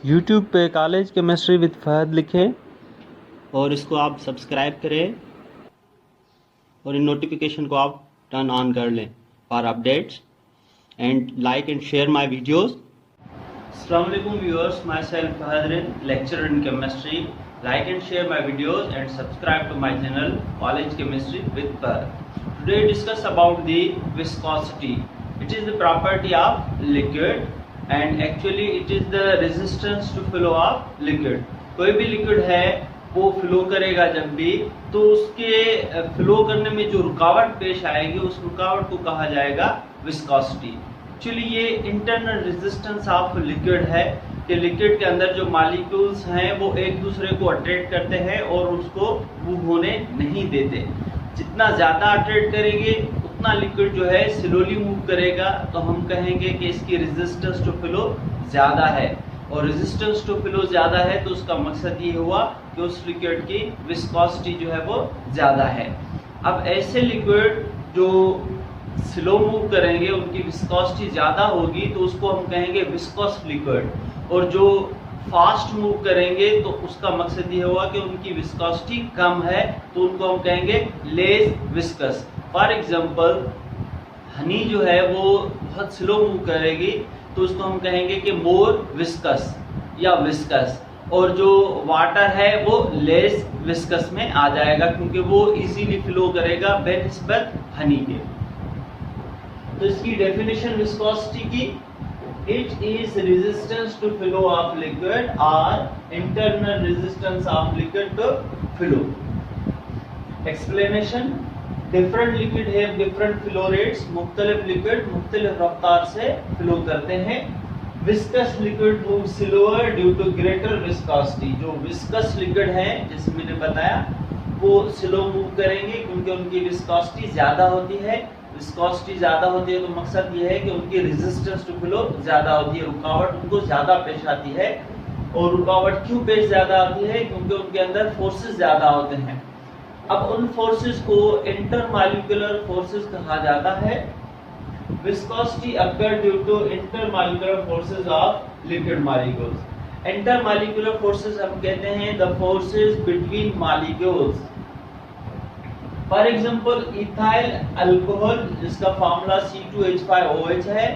YouTube पे college chemistry with Fahad लिखें और इसको आप सब्सक्राइब करें और इन नोटिफिकेशन को आप टर्न ऑन कर लें for updates and like and share my videos. अस्सलाम वालेकुम viewers, myself Fahad, lecturer in chemistry. Like and share my videos and subscribe to my channel College Chemistry with Fahad. Today discuss about the viscosity. It is the property of liquid and actually it is the resistance to flow of liquid. कोई भी liquid है वो flow करेगा जब भी, तो उसके flow करने में जो रुकावट पेश आएगी उस रुकावट को कहा जाएगा विस्कोसिटी। एक्चुअली ये इंटरनल रेजिस्टेंस ऑफ लिक्विड है कि लिक्विड के अंदर जो मॉलिक्यूल्स हैं वो एक दूसरे को अट्रैक्ट करते हैं और उसको मूव होने नहीं देते। जितना ज़्यादा अट्रैक्ट करेंगे उतना लिक्विड जो है स्लोली मूव करेगा, तो हम कहेंगे कि इसकी रेजिस्टेंस टू फ्लो ज़्यादा है। और रेजिस्टेंस टू फ्लो ज़्यादा है तो उसका मकसद ये हुआ कि उस लिक्विड की विस्कोसिटी जो है वो ज़्यादा है। अब ऐसे लिक्विड जो स्लो मूव करेंगे उनकी विस्कोसिटी ज़्यादा होगी तो उसको हम कहेंगे विस्कोस लिक्विड, और जो फास्ट मूव करेंगे तो उसका मकसद ये हुआ कि उनकी विस्कोसिटी कम है तो उनको हम कहेंगे less viscous. For example Honey जो है वो बहुत स्लो मूव करेगी तो उसको हम कहेंगे कि मोर विस्कस या विस्कस, और जो वाटर है वो लेस विस्कस में आ जाएगा क्योंकि वो इजीली फ्लो करेगा बेनिस्बत हनी के। तो इसकी डेफिनेशन विस्कोसिटी की, it is resistance to flow of liquid और internal resistance of liquid to flow. Explanation, different liquid have different flow rates, मुख्तलिफ लिक्विड मुख्तलिफ रफ्तार से फ्लो करते हैं। Viscous liquid move slower due to greater viscosity. जो viscous liquid है जैसे मैंने बताया वो स्लो मूव करेंगे क्योंकि उनकी विस्कोसिटी ज़्यादा होती है। विस्कोसिटी ज़्यादा होती है तो मकसद ये है कि उनकी रेजिस्टेंस टू फ्लो ज़्यादा होती है, रुकावट उनको ज़्यादा पेश आती है। और रुकावट क्यों पेश ज़्यादा आती है? क्योंकि उनके अंदर फोर्सेस ज़्यादा होते हैं। अब उन फोर्सेस को इंटरमॉलिक्यूलर फोर्सेस कहा जाता है। Viscosity occur due to intermolecular forces of liquid molecules. Intermolecular forces हम कहते हैं the forces between molecules. For example ethyl alcohol जिसका फार्मूला C2H5OH है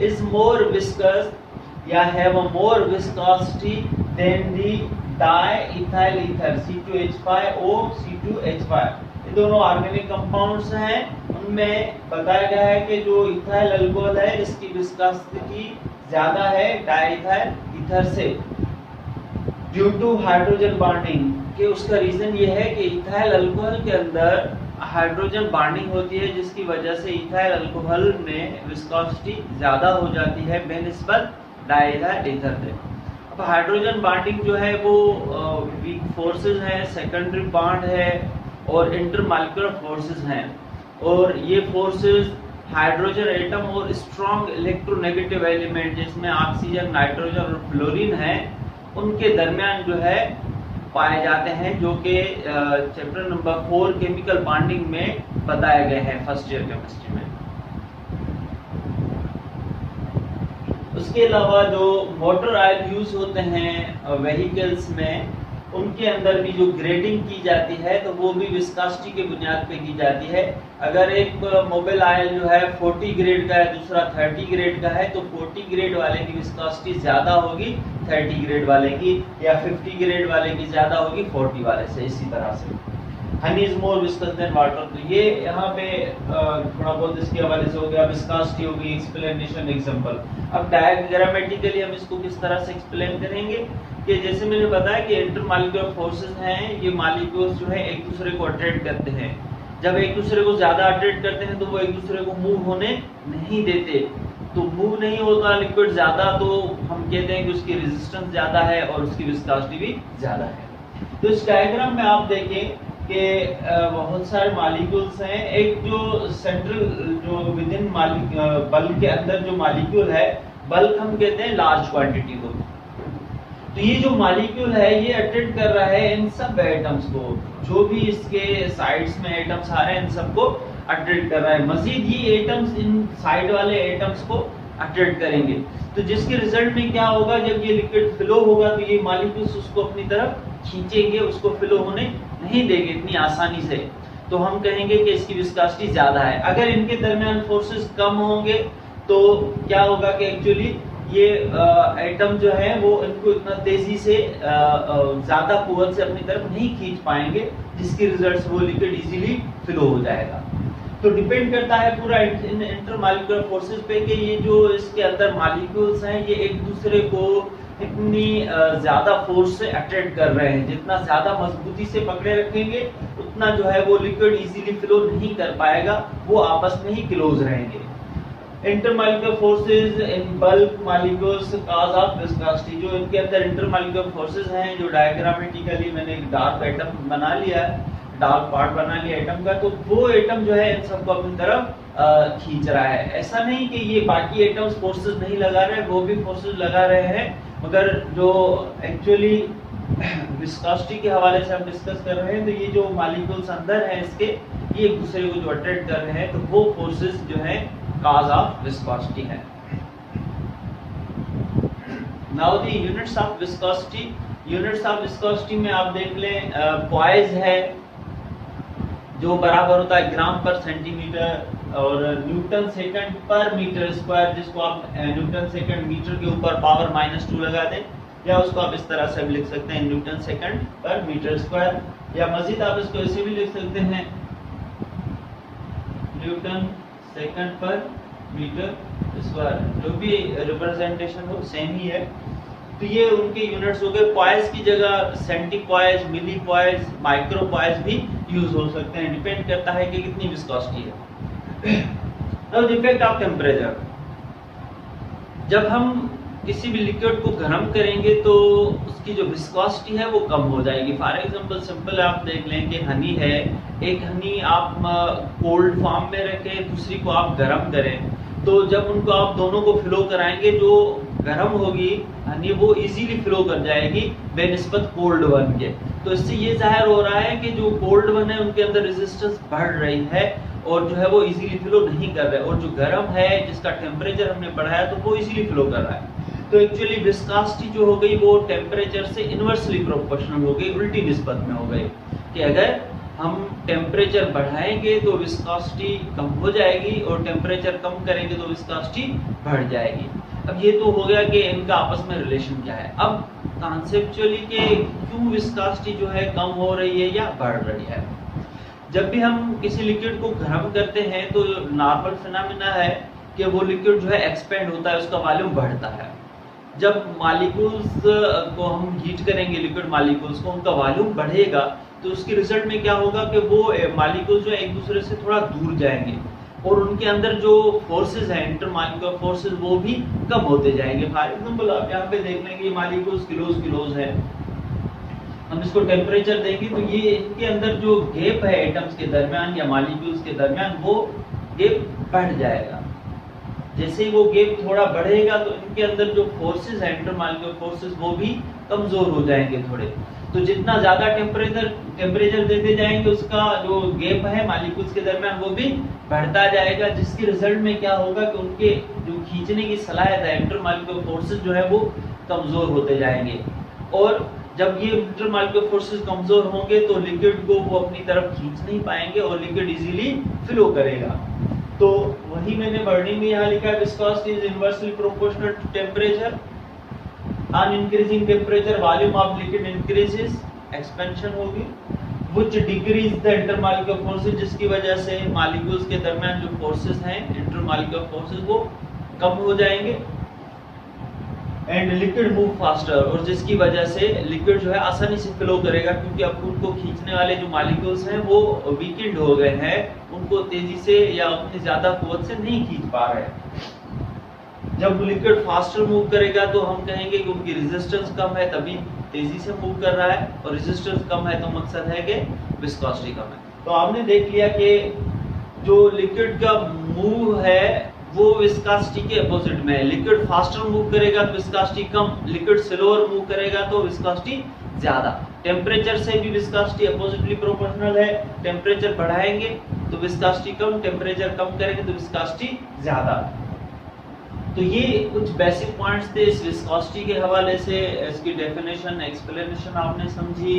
इज मोर विस्कस या have a more viscosity than the diethyl ether C2H5O C2H5। ये दोनों organic compounds हैं, उनमें बताया गया है कि जो इथाइल अल्कोहल है इसकी विस्कोसिटी ज्यादा है डाई इथाइल ईथर से ड्यू टू हाइड्रोजन बॉन्डिंग। कि उसका रीजन ये है कि इथाइल अल्कोहल के अंदर हाइड्रोजन बॉन्डिंग होती है जिसकी वजह से इथाइल अल्कोहल में विस्कोसिटी ज्यादा हो जाती है बेनिस्बत डाई इथाइल ईथर से। अब हाइड्रोजन बॉन्डिंग जो है वो वीक फोर्सेस हैं, सेकेंडरी बॉन्ड है और इंटरमॉलिक्यूलर फोर्सेस हैं। और ये फोर्सेस हाइड्रोजन एटम और स्ट्रॉन्ग इलेक्ट्रोनेगेटिव एलिमेंट जिसमें ऑक्सीजन, नाइट्रोजन और फ्लोरीन है उनके दरमियान जो है पाए जाते हैं, जो कि चैप्टर नंबर 4 केमिकल बॉन्डिंग में बताए गए हैं फर्स्ट ईयर केमिस्ट्री में। उसके अलावा जो मोटर ऑयल यूज होते हैं व्हीकल्स में उनके अंदर भी जो ग्रेडिंग की जाती है तो वो भी विस्कोसिटी के बुनियाद पे की जाती है। अगर एक मोबाइल ऑयल जो है 40 ग्रेड का है दूसरा 30 ग्रेड का है तो 40 ग्रेड वाले की विस्कोसिटी ज्यादा होगी 30 ग्रेड वाले की, या 50 ग्रेड वाले की ज्यादा होगी 40 वाले से। इसी तरह से honey is more viscous than water. तो ये यहाँ पे थोड़ा बहुत इसके हवाले से हो गया, विस्कोसिटी होगी, एक्सप्लेनेशन, एग्जांपल। अब डायग्रामेटिकली हम इसको किस तरह से एक्सप्लेन करेंगे कि जैसे मैंने बताया कि इंटरमॉलिक्यूलर फोर्सेस हैं, ये मॉलिक्यूल्स जो है एक दूसरे को अट्रैक्ट करते हैं। जब एक दूसरे को ज्यादा अट्रैक्ट करते हैं तो वो एक दूसरे को मूव होने नहीं देते, तो मूव नहीं होता लिक्विड ज्यादा तो हम कहते हैं कि उसकी रेजिस्टेंस ज्यादा है और उसकी विस्कोसिटी भी ज्यादा है। तो इस डायग्राम में आप देखें कि बहुत सारे मॉलिक्यूल्स हैं। एक जो सेंट्रल जो विद इन बल्क के अंदर जो मॉलिक्यूल है, बल्क हम कहते हैं लार्ज क्वांटिटी को। तो ये जो मॉलिक्यूल है ये अट्रैक्ट कर रहा है इन सब एटम्स को, जो भी इसके साइड्स में एटम्स आ रहे हैं इन सबको अट्रैक्ट कर रहा है। मजीद ये एटम्स इन साइड वाले एटम्स को अट्रैक्ट करेंगे। तो जिसके रिजल्ट में क्या होगा, जब ये लिक्विड फ्लो होगा तो ये मॉलिक्यूल्स उसको अपनी तरफ खींचेंगे, उसको फ्लो होने नहीं देंगे इतनी आसानी से। तो हम कहेंगे कि इसकी विस्कोसिटी ज्यादा है। अगर इनके दरमियान फोर्सेस कम होंगे तो क्या होगा कि एक्चुअली ये एटम जो है वो इनको इतना तेजी से ज्यादा कुव्वत से अपनी तरफ नहीं खींच पाएंगे, जिसके रिजल्ट से वो लिक्विड इजीली फ्लो हो जाएगा। तो डिपेंड करता है पूरा इंटरमॉलिक्यूलर फोर्सेस पे कि ये जो इसके अंदर मॉलिक्यूल्स हैं ये एक दूसरे को इतनी ज्यादा फोर्स से अट्रैक्ट कर रहे हैं। जितना ज्यादा मजबूती से पकड़े रखेंगे उतना जो है वो लिक्विड इजीली फ्लो नहीं कर पाएगा, वो आपस में ही क्लोज रहेंगे। Intermolecular forces in bulk molecules cause of viscosity, जो इनके अंदर इंटरमॉलिक्यूलर फोर्सेस हैं, जो डायग्रामेटिकली मैंने एक डार्क एटम बना लिया है, डार्क पार्ट बना लिया एटम का, तो वो एटम जो है इन सबको अपनी तरफ खींच रहा है। ऐसा नहीं कि ये बाकी एटम्स फोर्सेस नहीं लगा रहे, वो भी फोर्सेस लगा रहे हैं, मगर जो एक्चुअली विस्कोसिटी के हवाले से हम डिस्कस कर रहे हैं, तो ये जो मॉलिक्यूल्स अंदर हैं इसके, ये एक दूसरे को जो अट्रैक्ट कर रहे हैं, तो वो फोर्सेस जो है कॉज ऑफ विस्कोसिटी है। Now the units of viscosity, units of viscosity में आप देख लें पॉइज है जो बराबर होता है ग्राम पर सेंटीमीटर, और न्यूटन सेकंड पर मीटर स्क्वायर, जिसको आप न्यूटन सेकंड मीटर के ऊपर पावर -2 लगा दें, या उसको आप इस तरह से भी लिख सकते हैं न्यूटन सेकंड पर मीटर स्क्वायर, या मजीद आप इसको ऐसे भी लिख सकते हैं न्यूटन सेकंड पर मीटर स्क्वायर, जो भी रिप्रेजेंटेशन हो सेम ही है। तो ये उनके यूनिट्स हो गए। पॉइज की जगह सेंटीपॉइज, मिलीपॉइज, माइक्रोपॉइज भी यूज हो सकते हैं, डिपेंड करता है कि कितनी विस्कोसिटी है। Now the effect of temperature, जब हम किसी भी लिक्विड को गर्म करेंगे तो उसकी जो विस्कोसिटी है वो कम हो जाएगी। फॉर एग्जांपल सिंपल आप देख लें कि हनी है, एक हनी आप कोल्ड फॉर्म में रखें, दूसरी को आप गर्म करें, तो जब उनको आप दोनों को फ्लो कराएंगे, जो गर्म होगी हनी वो इजीली फ्लो कर जाएगी बेनिस्बत कोल्ड वन के। तो इससे ये जाहिर हो रहा है कि जो कोल्ड वन है उनके अंदर रेजिस्टेंस बढ़ रही है और जो है वो इजीली फ्लो नहीं कर रहा है, और जो गर्म है जिसका टेम्परेचर हमने बढ़ाया तो वो इजीली फ्लो कर रहा है। तो एक्चुअली विस्कोसिटी जो हो गई वो टेम्परेचर से इनवर्सली प्रोपोर्शनल हो गई, उल्टी निस्बत में हो गई, कि अगर हम टेम्परेचर बढ़ाएंगे तो विस्कोसिटी कम हो जाएगी और टेम्परेचर कम करेंगे तो विस्कोसिटी बढ़ जाएगी। अब ये तो हो गया कि इनका आपस में रिलेशन क्या है। अब कॉन्सेप्चुअली कि क्यों विस्कोसिटी जो है कम हो रही है या बढ़ रही है। जब भी हम किसी लिक्विड को गर्म करते हैं तो नॉर्मल फिनोमेना है कि वो लिक्विड जो है एक्सपेंड होता है, उसका वॉल्यूम बढ़ता है। जब मॉलिक्यूल्स को हम हीट करेंगे, लिक्विड मॉलिक्यूल्स को, उनका वॉल्यूम बढ़ेगा तो उसके रिजल्ट में क्या होगा कि वो मॉलिक्यूल्स जो है एक दूसरे से थोड़ा दूर जाएंगे और उनके अंदर जो फोर्सेस हैं, इंटरमॉलिक्यूलर फोर्सेस, वो भी कम होते जाएंगे। फॉर एग्जांपल आप यहाँ पे देख लेंगे मॉलिक्यूल्स क्लोज है, हम इसको टेम्परेचर देंगे तो ये इनके अंदर जो गैप है एटम्स के दरमियान या मॉलिक्यूल्स के दरमियान, वो गैप बढ़ जाएगा। जैसे ही वो गैप थोड़ा बढ़ेगा तो इनके अंदर जो फोर्सेस हैं, इंटरमॉलिक्यूलर फोर्सेस, वो भी कमजोर हो जाएंगे थोड़े। तो जितना ज्यादा टेम्परेचर देते जाएंगे उसका जो गैप है मॉलिक्यूल्स के दरमियान वो भी बढ़ता जाएगा, जिसके रिजल्ट में क्या होगा कि उनके जो खींचने की सलाहियत है, इंटरमॉलिक्यूलर फोर्सेस जो है वो कमजोर होते जाएंगे। और जब ये इंटरमॉलिक्यूलर फोर्सेस कमजोर होंगे तो लिक्विड को वो अपनी तरफ खींच नहीं पाएंगे और लिक्विड इजीली फ्लो करेगा। तो वही मैंने वर्डिंग में यहाँ लिखा है, viscosity is inversely proportional to temperature. On increasing temperature volume of liquid increases, expansion होगी, which decrease the intermolecular forces, जिसकी वजह से मॉलिक्यूल्स के दरमियान जो फोर्सेस हैं, इंटरमॉलिक्यूलर फोर्सेस, वो कम हो जाएंगे। एंड लिक्विड मूव फास्टर, और जिसकी वजह से लिक्विड जो है आसानी से फ्लो करेगा, क्योंकि अब उनको खींचने वाले जो मॉलिक्यूल्स हैं वो वीकेंड हो गए हैं, उनको तेजी से या उतनी ज्यादा कुव्वत से नहीं खींच पा रहे। जब लिक्विड फास्टर मूव करेगा तो हम कहेंगे कि उनकी रेजिस्टेंस कम है, तभी तेजी से मूव कर रहा है, और रेजिस्टेंस कम है तो मकसद है कि विस्कोसिटी कम है। तो आपने देख लिया कि जो लिक्विड का मूव है वो विस्कोसिटी के अपोजिट में है। लिक्विड फास्टर मूव करेगा तो विस्कोसिटी कम, लिक्विड स्लोअर मूव करेगा तो विस्कोसिटी ज्यादा। टेम्परेचर से भी विस्कोसिटी अपोजिटली प्रोपोर्शनल है, टेम्परेचर बढ़ाएंगे तो विस्कोसिटी कम, टेम्परेचर कम करेंगे तो विस्कोसिटी ज्यादा। तो ये कुछ बेसिक पॉइंट्स थे इस विस्कोसिटी के हवाले से, इसकी डेफिनेशन एक्सप्लेनेशन आपने समझी,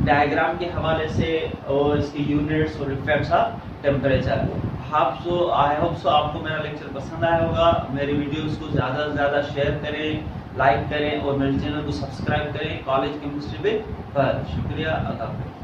डायग्राम के हवाले से, और इसकी यूनिट्स और effects of temperature. I hope so आपको मेरा लेक्चर पसंद आया होगा। मेरी वीडियोस को ज़्यादा से ज़्यादा शेयर करें, लाइक करें और मेरे चैनल को सब्सक्राइब करें कॉलेज केमिस्ट्री विद फहद। शुक्रिया, अल्लाह हाफ़िज़।